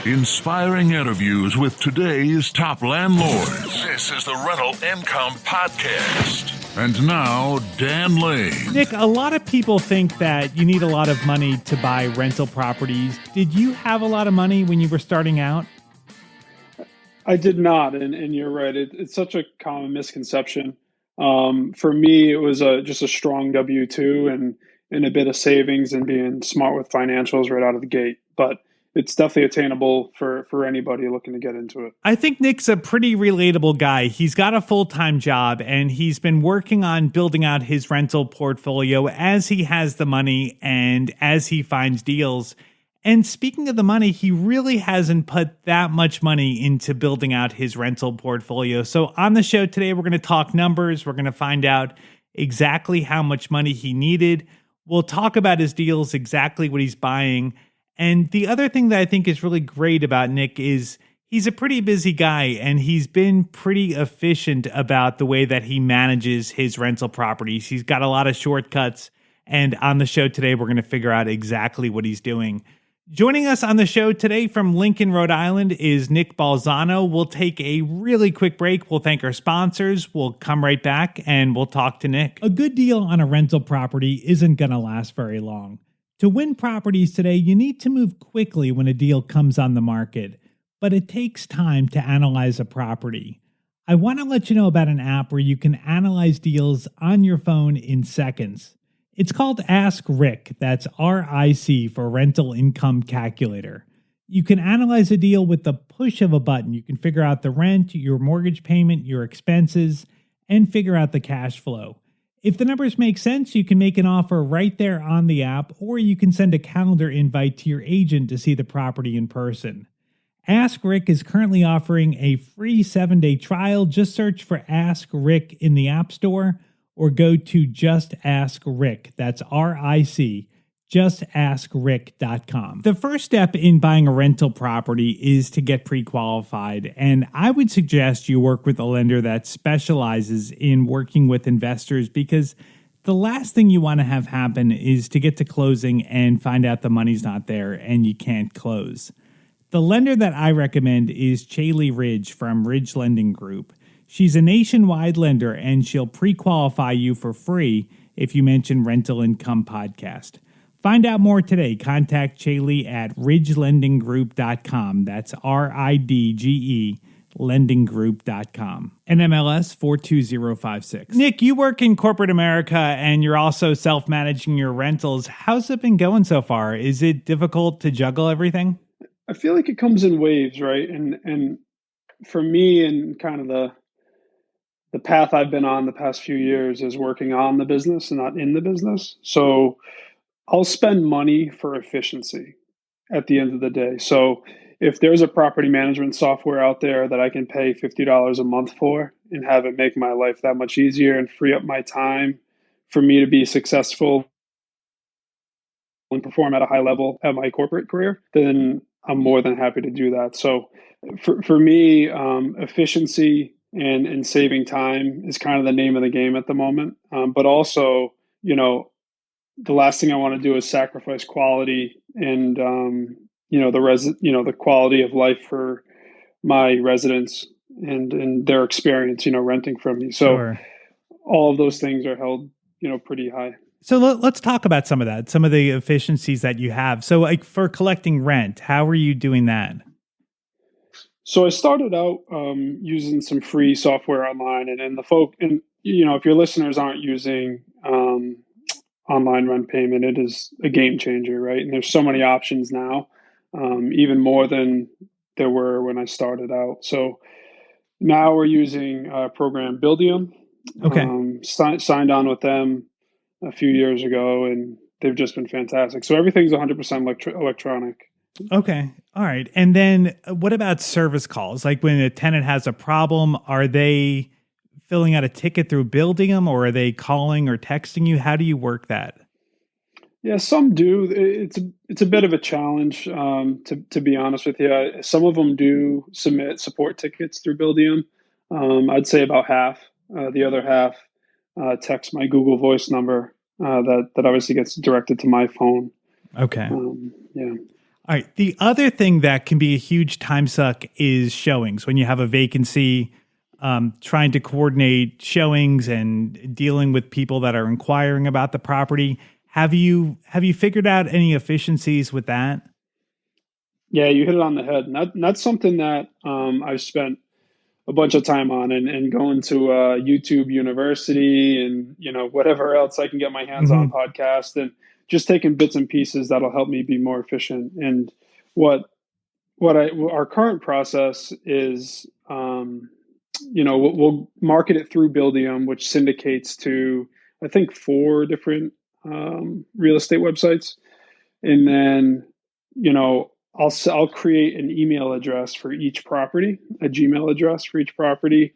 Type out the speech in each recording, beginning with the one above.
Inspiring interviews with today's top landlords. This is the Rental Income Podcast. And now, Dan Lane. Nick, a lot of people think that you need a lot of money to buy rental properties. Did you have a lot of money when you were starting out? I did not, and you're right. It's such a common misconception. For me, it was just a strong W-2 and a bit of savings and being smart with financials right out of the gate. But it's definitely attainable for anybody looking to get into it. I think Nick's a pretty relatable guy. He's got a full-time job, and he's been working on building out his rental portfolio as he has the money and as he finds deals. And speaking of the money, he really hasn't put that much money into building out his rental portfolio. So on the show today, we're going to talk numbers. We're going to find out exactly how much money he needed. We'll talk about his deals, exactly what he's buying. And the other thing that I think is really great about Nick is he's a pretty busy guy, and he's been pretty efficient about the way that he manages his rental properties. He's got a lot of shortcuts. And on the show today, we're going to figure out exactly what he's doing. Joining us on the show today from Lincoln, Rhode Island is Nick Balzano. We'll take a really quick break. We'll thank our sponsors. We'll come right back and we'll talk to Nick. A good deal on a rental property isn't going to last very long. To win properties today, you need to move quickly when a deal comes on the market, but it takes time to analyze a property. I want to let you know about an app where you can analyze deals on your phone in seconds. It's called Ask Rick, that's RIC for Rental Income Calculator. You can analyze a deal with the push of a button. You can figure out the rent, your mortgage payment, your expenses, and figure out the cash flow. If the numbers make sense, you can make an offer right there on the app, or you can send a calendar invite to your agent to see the property in person. Ask Rick is currently offering a free 7-day trial. Just search for Ask Rick in the App Store, or go to Just Ask Rick. That's RIC, justaskrick.com. The first step in buying a rental property is to get pre-qualified, and I would suggest you work with a lender that specializes in working with investors, because the last thing you want to have happen is to get to closing and find out the money's not there and you can't close. The lender that I recommend is Chaley Ridge from Ridge Lending Group. She's a nationwide lender, and she'll pre-qualify you for free if you mention Rental Income Podcast. Find out more today. Contact Chaley at ridgelendinggroup.com. That's RIDGE lendinggroup.com. NMLS 42056. Nick, you work in corporate America, and you're also self-managing your rentals. How's it been going so far? Is it difficult to juggle everything? I feel like it comes in waves, right? And for me, and kind of the path I've been on the past few years is working on the business and not in the business. So I'll spend money for efficiency at the end of the day. So if there's a property management software out there that I can pay $50 a month for and have it make my life that much easier and free up my time for me to be successful and perform at a high level at my corporate career, then I'm more than happy to do that. So for me, efficiency and saving time is kind of the name of the game at the moment. But also, the last thing I want to do is sacrifice quality and, the quality of life for my residents and their experience, renting from me. So Sure. All of those things are held, pretty high. So let's talk about some of that, some of the efficiencies that you have. So like for collecting rent, how are you doing that? So I started out using some free software online, and if your listeners aren't using online rent payment, it is a game changer, right? And there's so many options now, even more than there were when I started out. So now we're using a program Buildium. Okay. Signed on with them a few years ago, and they've just been fantastic. So everything's 100% electronic. Okay. All right. And then what about service calls? Like when a tenant has a problem, are they filling out a ticket through Buildium, or are they calling or texting you? How do you work that? Yeah, some do. It's a bit of a challenge, to be honest with you. Some of them do submit support tickets through Buildium. I'd say about half. The other half text my Google Voice number that obviously gets directed to my phone. Okay. Yeah. All right. The other thing that can be a huge time suck is showings. When you have a vacancy, trying to coordinate showings and dealing with people that are inquiring about the property. Have you figured out any efficiencies with that? Yeah, you hit it on the head. And that's something that I've spent a bunch of time on, and going to YouTube University, and whatever else I can get my hands on, Hmm. podcast, and just taking bits and pieces that'll help me be more efficient. And what our current process is, we'll market it through Buildium, which syndicates to, I think, four different real estate websites. And then I'll create an email address for each property, a Gmail address for each property,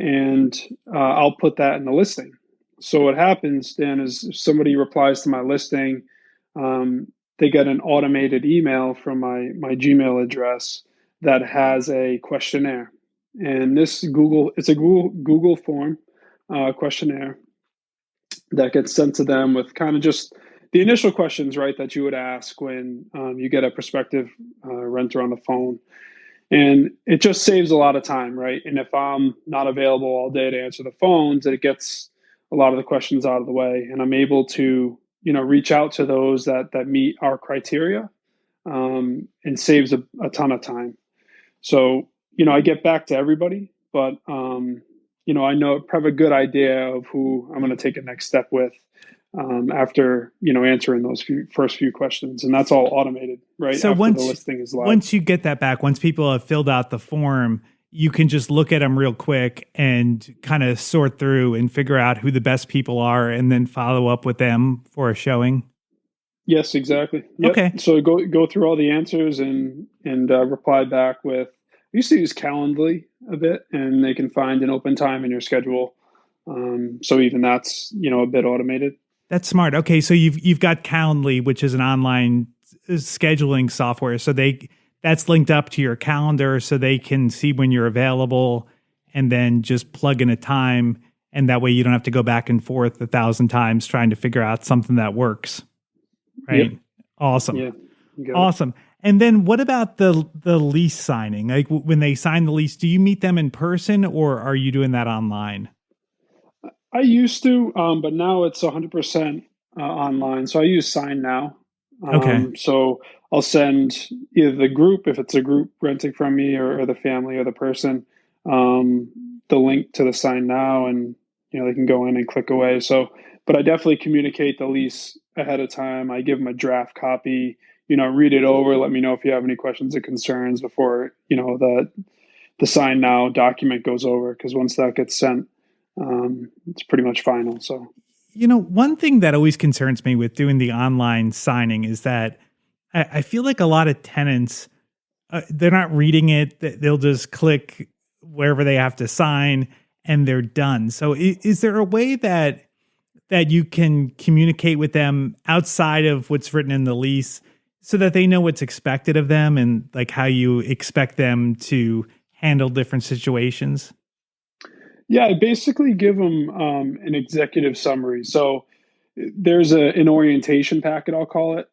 and I'll put that in the listing. So what happens then is, if somebody replies to my listing, they get an automated email from my Gmail address that has a questionnaire. And it's a Google form questionnaire that gets sent to them with kind of just the initial questions, right, that you would ask when you get a prospective renter on the phone. And it just saves a lot of time, right? And if I'm not available all day to answer the phones, it gets a lot of the questions out of the way, and I'm able to reach out to those that meet our criteria, and saves a ton of time. So, I get back to everybody, but I know, have a good idea of who I'm going to take a next step with, after answering those first few questions, and that's all automated right So after the once listing is live. once you get that back, once people have filled out the form, you can just look at them real quick and kind of sort through and figure out who the best people are, and then follow up with them for a showing. Yes, exactly. Yep. Okay. So go through all the answers, and reply back with. I used to use Calendly a bit, and they can find an open time in your schedule. So even that's a bit automated. That's smart. Okay, so you've got Calendly, which is an online scheduling software. So that's linked up to your calendar, so they can see when you're available, and then just plug in a time, and that way you don't have to go back and forth 1,000 times trying to figure out something that works. Yep. Right? Awesome. Yeah. You got it. Awesome. And then what about the lease signing? Like when they sign the lease, do you meet them in person, or are you doing that online? I used to, but now it's 100% online. So I use Sign Now. Okay. So I'll send either the group, if it's a group renting from me, or the family or the person, the link to the Sign Now, and they can go in and click away. So, but I definitely communicate the lease ahead of time. I give them a draft copy. Read it over. Let me know if you have any questions or concerns before the Sign Now document goes over. Because once that gets sent, it's pretty much final. So, One thing that always concerns me with doing the online signing is that I feel like a lot of tenants, they're not reading it. They'll just click wherever they have to sign, and they're done. So is there a way that you can communicate with them outside of what's written in the lease, so that they know what's expected of them, and like how you expect them to handle different situations? yeah, I basically give them an executive summary. So there's an orientation packet, I'll call it.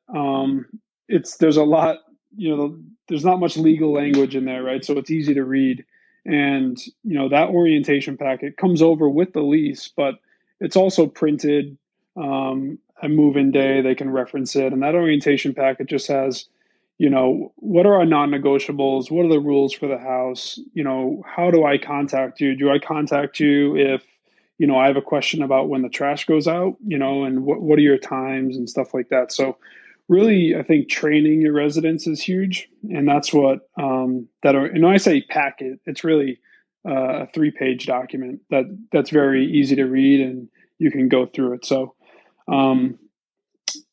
There's a lot, there's not much legal language in there, right? So it's easy to read. And, that orientation packet comes over with the lease, but it's also printed, a move-in day. They can reference it. And that orientation packet just has, what are our non-negotiables? What are the rules for the house? How do I contact you? Do I contact you if, I have a question about when the trash goes out, and what are your times and stuff like that. So really, I think training your residents is huge. And that's what, and when I say packet, it's really a 3-page document that's very easy to read, and you can go through it. So,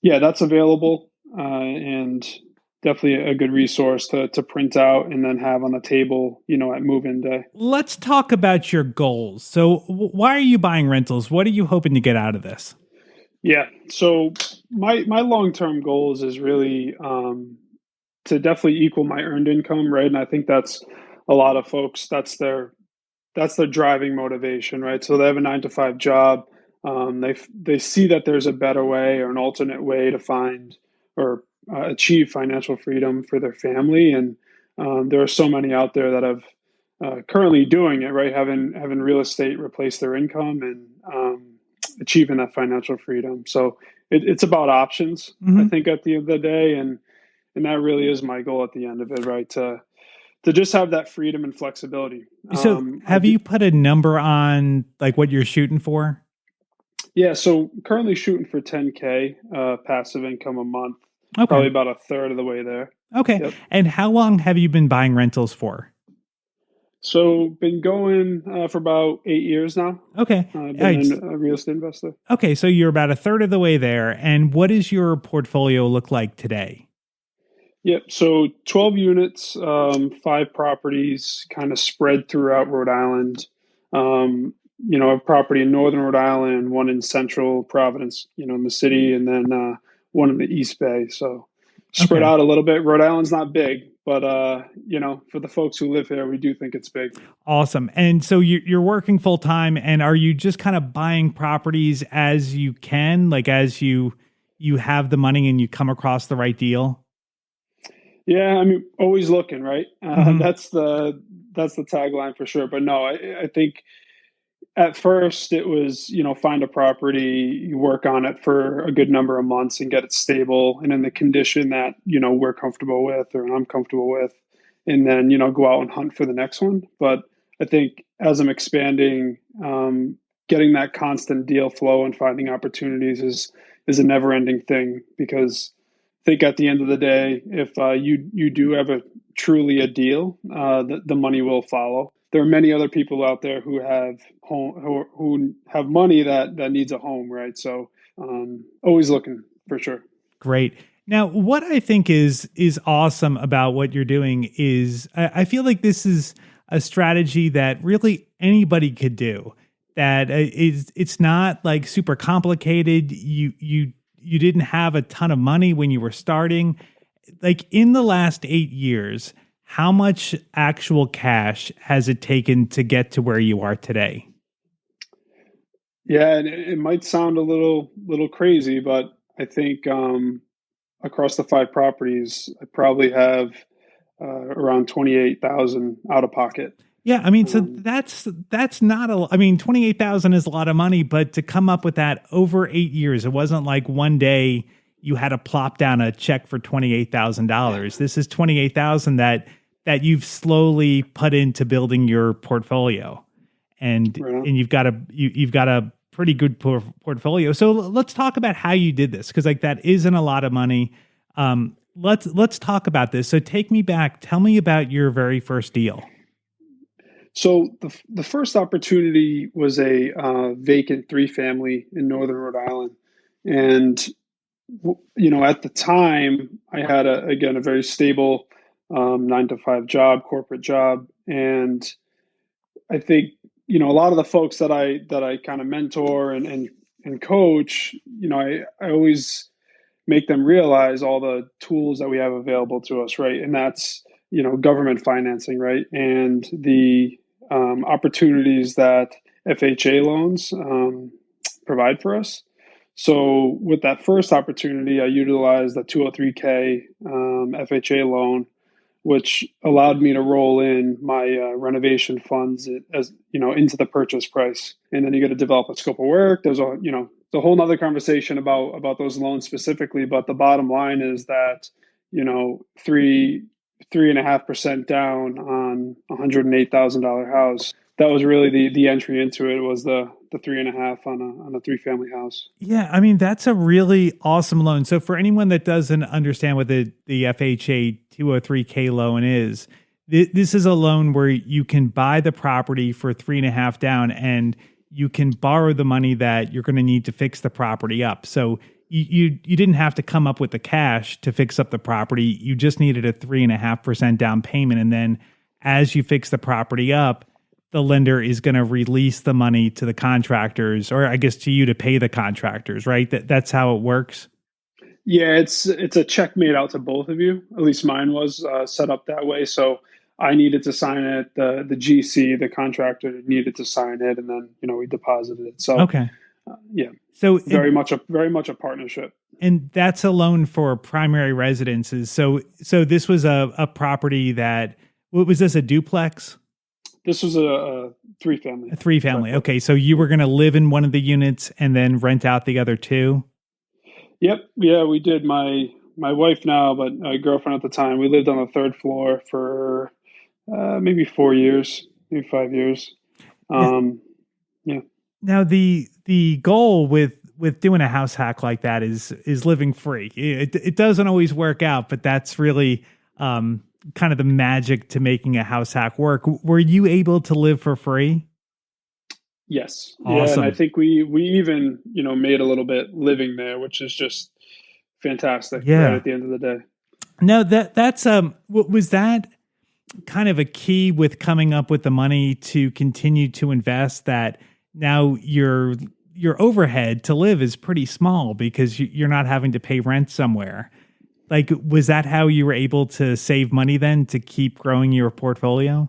yeah, that's available, and definitely a good resource to print out and then have on the table, at move-in day. Let's talk about your goals. So, why are you buying rentals? What are you hoping to get out of this? Yeah. So my long-term goals is really, to definitely equal my earned income, right? And I think that's a lot of folks. That's their driving motivation, right? So they have a 9 to 5 job. They see that there's a better way or an alternate way to find, or achieve financial freedom for their family. And there are so many out there that have currently doing it, right? Having real estate replace their income and achieving that financial freedom. So it's about options, I Hmm. think, at the end of the day, and that really is my goal at the end of it, right? To just have that freedom and flexibility. So I have do, you put a number on like what you're shooting for? yeah. So currently shooting for 10K passive income a month, Okay. probably about a third of the way there. Okay. Yep. And how long have you been buying rentals for? So been going for about 8 years now. Okay. I've All been right. a real estate investor. Okay. So you're about a third of the way there. And what does your portfolio look like today? Yep. So 12 units, 5 properties, kind of spread throughout Rhode Island. A property in northern Rhode Island, one in central Providence, in the city, and then one in the East Bay. So spread Okay. out a little bit. Rhode Island's not big, but for the folks who live here, we do think it's big. Awesome. And so you're working full time, and are you just kind of buying properties as you can, like as you have the money and you come across the right deal? Yeah, I mean, always looking, right? Hmm. That's the tagline for sure. But no, I think at first it was, find a property, you work on it for a good number of months and get it stable and in the condition that, we're comfortable with or I'm comfortable with. And then, go out and hunt for the next one. But I think as I'm expanding, getting that constant deal flow and finding opportunities is a never ending thing because I think at the end of the day, if you do have truly a deal, the money will follow. There are many other people out there who have who have money that needs a home, right? So always looking for sure. Great. Now, what I think is awesome about what you're doing is I feel like this is a strategy that really anybody could do. That is, it's not like super complicated. You didn't have a ton of money when you were starting. Like in the last 8 years, how much actual cash has it taken to get to where you are today? Yeah, and it might sound a little crazy, but I think across the 5 properties, I probably have around 28,000 out of pocket. Yeah, I mean, so Um, that's not a. I mean, 28,000 is a lot of money, but to come up with that over 8 years, it wasn't like one day you had to plop down a check for $28,000. This is 28,000 that you've slowly put into building your portfolio, and right on. and you've got a pretty good portfolio. So let's talk about how you did this because like that isn't a lot of money. Let's talk about this. So take me back. Tell me about your very first deal. So the first opportunity was a vacant 3 family in northern Rhode Island, and at the time I had a very stable 9 to 5 job, corporate job, and I think a lot of the folks that I kind of mentor and coach, I always make them realize all the tools that we have available to us, right? And that's government financing, right? And the opportunities that FHA loans provide for us. So with that first opportunity, I utilized the 203K FHA loan, which allowed me to roll in my renovation funds as into the purchase price. And then you got to develop a scope of work. There's a whole nother conversation about those loans specifically. But the bottom line is that 3.5% down on $108,000 house. That was really the entry into it was the 3.5 on a 3 family house. Yeah, I mean that's a really awesome loan. So for anyone that doesn't understand what the FHA 203K loan is, this is a loan where you can buy the property for 3.5 down, and you can borrow the money that you're going to need to fix the property up. So you didn't have to come up with the cash to fix up the property. You just needed a 3.5% down payment, and then as you fix the property up, the lender is going to release the money to the contractors, or I guess to you to pay the contractors, right? That's how it works. Yeah, it's a check made out to both of you. At least mine was set up that way. So I needed to sign it. The GC, the contractor, needed to sign it, and then we deposited it. So Okay. Yeah, So, very much a partnership. and that's a loan for primary residences. So this was a property that, what was this, a duplex? This was a three family. A three family. triplex. Okay. So you were going to live in one of the units and then rent out the other two? Yep. Yeah, we did. My wife now, but my girlfriend at the time, we lived on the third floor for maybe 4 years, maybe 5 years. Now, Yeah, now the goal with doing a house hack like that is living free. It doesn't always work out, but that's really kind of the magic to making a house hack work. Were you able to live for free? yes, yeah, and I Awesome. think we even made a little bit living there, which is just fantastic. Right Yeah. at the end of the day. No, that's was that kind of a key with coming up with the money to continue to invest, that now your overhead to live is pretty small because you're not having to pay rent somewhere. Like, was that how you were able to save money then to keep growing your portfolio?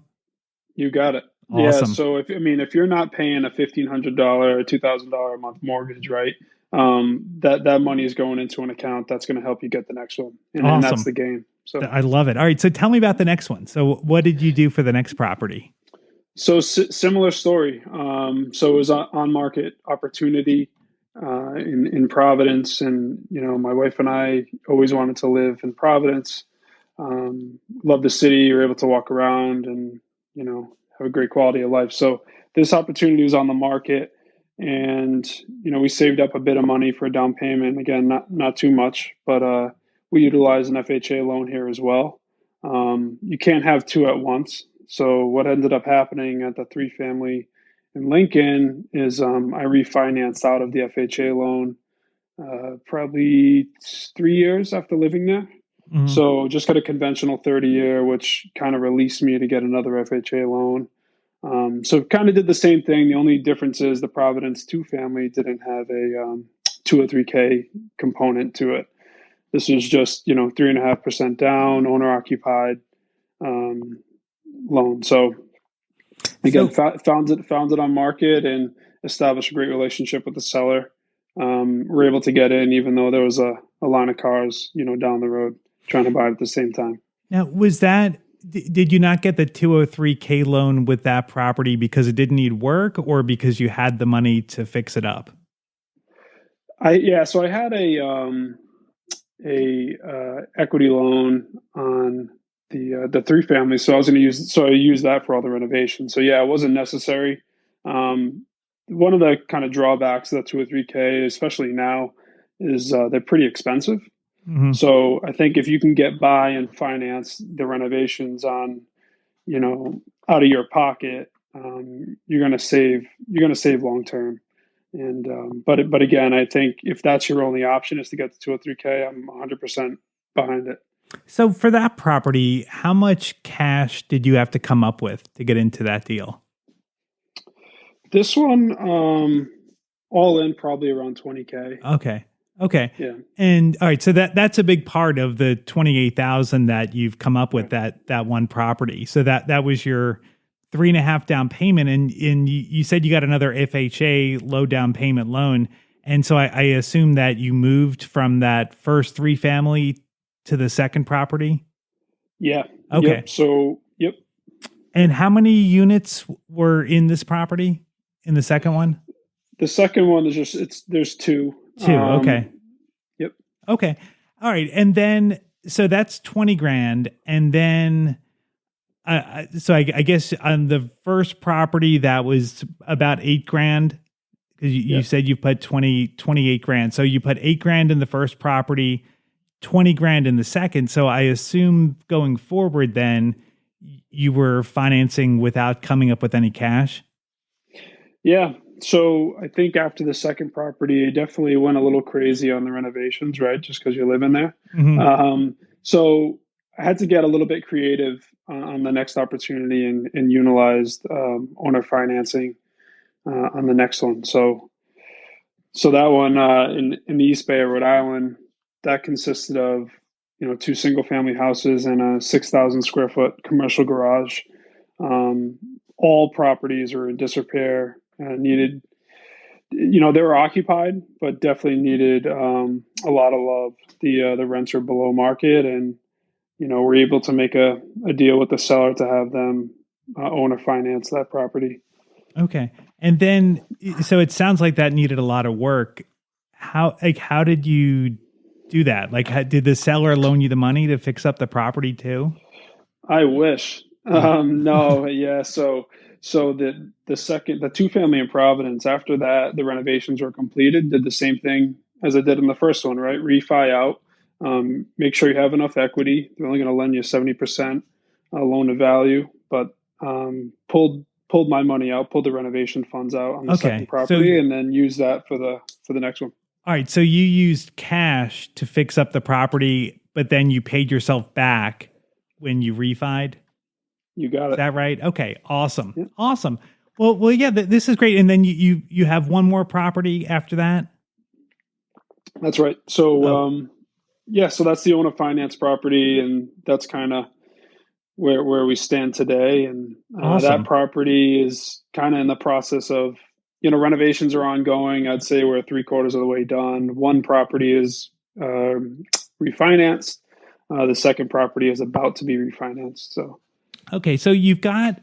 You got it. Yeah. Awesome. So if you're not paying a $1,500 or $2,000 a month mortgage, right? That money is going into an account that's going to help you get the next one, and that's Awesome. the game. So I love it. All right. So tell me about the next one. So what did you do for the next property? similar story. So it was on market opportunity in Providence, and my wife and I always wanted to live in Providence. Love the city. You're able to walk around and have a great quality of life. So this opportunity was on the market, and we saved up a bit of money for a down payment. Again, not too much, but we utilized an FHA loan here as well. You can't have two at once. So what ended up happening at the three family in Lincoln is I refinanced out of the FHA loan probably 3 years after living there. Mhm. So just got a conventional 30-year, which kind of released me to get another FHA loan. So kind of did the same thing. The only difference is the Providence two family didn't have a 203K component to it. This was just 3.5% down, owner occupied um, loan. So again, So found it on market and established a great relationship with the seller. We're able to get in even though there was a line of cars down the road trying to buy it at the same time. now, was that, did you not get the 203K loan with that property because it didn't need work, or because you had the money to fix it up? So I had a equity loan on the three family, so I used that for all the renovations. So yeah, it wasn't necessary. Um, One of the kind of drawbacks of the 203K, especially now, is they're pretty expensive. Hmm. So I think if you can get by and finance the renovations on, out of your pocket, you're going to save. You're going to save long term. And but again, I think if that's your only option is to get to 203K, I'm 100% behind it. So for that property, how much cash did you have to come up with to get into that deal? This one, all in, probably around 20K. Okay. Okay. Yeah, And all right, so that's a big part of the 28,000 that you've come up with, right. that one property. So that was your 3.5 down payment, and you said you got another FHA low down payment loan, and so I assume that you moved from that first three family to the second property. Yeah, Okay. yep. So yep. And how many units were in this property in the second one? The second one is there's two. Two. Okay. Yep. Okay. All right. And then, so that's 20 grand. And then, so I guess on the first property, that was about 8 grand. Because you Yeah. said you put 28 grand. So you put 8 grand in the first property, 20 grand in the second. So I assume going forward, then you were financing without coming up with any cash. Yeah. So I think after the second property, I definitely went a little crazy on the renovations, right? Just because you're living there. Hmm. So I had to get a little bit creative on the next opportunity and utilized owner financing on the next one. So that one in the East Bay of Rhode Island, that consisted of two single family houses and a 6,000 square foot commercial garage. Um, all properties were in disrepair and needed they were occupied, but definitely needed a lot of love. The rents are below market, and we're able to make a deal with the seller to have them owner finance that property. Okay. And then, so it sounds like that needed a lot of work. How did you do that? Like, did the seller loan you the money to fix up the property too? I wish. No, yeah. So the two family in Providence, after that, the renovations were completed, did the same thing as I did in the first one, right? Refi out, make sure you have enough equity. They're only going to lend you 70% loan to value, but pulled my money out, pulled the renovation funds out on the second property, and then use that for the next one. All right. So you used cash to fix up the property, but then you paid yourself back when you refied? You got it. Is that right? Okay. Awesome. Yeah. Awesome. Well, yeah, this is great. And then you have one more property after that? That's right. So, so that's the owner finance property, and that's kind of where we stand today. And awesome. That property is kind of in the process of, renovations are ongoing. I'd say we're 3/4 of the way done. One property is refinanced. The second property is about to be refinanced. So, okay, so you've got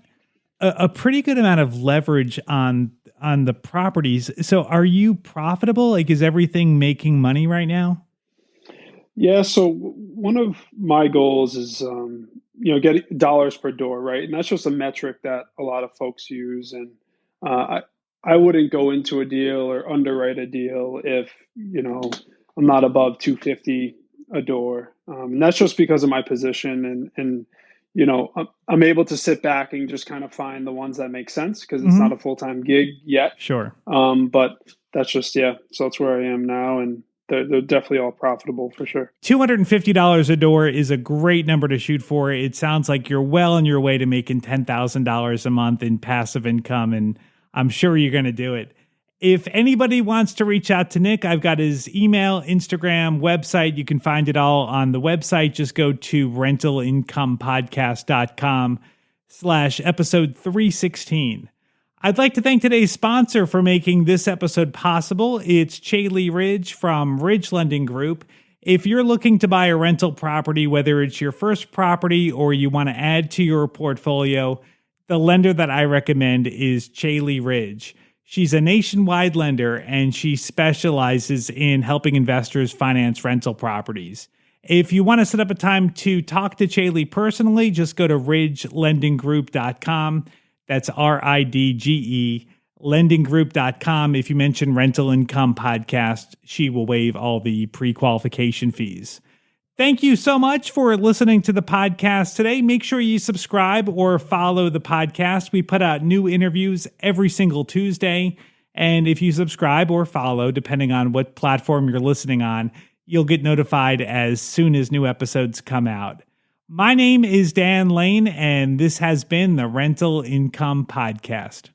a pretty good amount of leverage on the properties. So, are you profitable? Like, is everything making money right now? Yeah. So, one of my goals is, getting dollars per door, right? And that's just a metric that a lot of folks use. And I wouldn't go into a deal or underwrite a deal if, I'm not above 250 a door. And that's just because of my position. And I'm able to sit back and just kind of find the ones that make sense because it's not a full-time gig yet. Sure. But that's just, so that's where I am now. And they're definitely all profitable for sure. $250 a door is a great number to shoot for. It sounds like you're well on your way to making $10,000 a month in passive income, and I'm sure you're going to do it. If anybody wants to reach out to Nick, I've got his email, Instagram, website. You can find it all on the website. Just go to rentalincomepodcast.com/episode 316. I'd like to thank today's sponsor for making this episode possible. It's Chaley Ridge from Ridge Lending Group. If you're looking to buy a rental property, whether it's your first property or you want to add to your portfolio, the lender that I recommend is Chaley Ridge. She's a nationwide lender, and she specializes in helping investors finance rental properties. If you want to set up a time to talk to Chaley personally, just go to ridgelendinggroup.com. That's RIDGE, lendinggroup.com. If you mention Rental Income Podcast, she will waive all the pre-qualification fees. Thank you so much for listening to the podcast today. Make sure you subscribe or follow the podcast. We put out new interviews every single Tuesday. And if you subscribe or follow, depending on what platform you're listening on, you'll get notified as soon as new episodes come out. My name is Dan Lane, and this has been the Rental Income Podcast.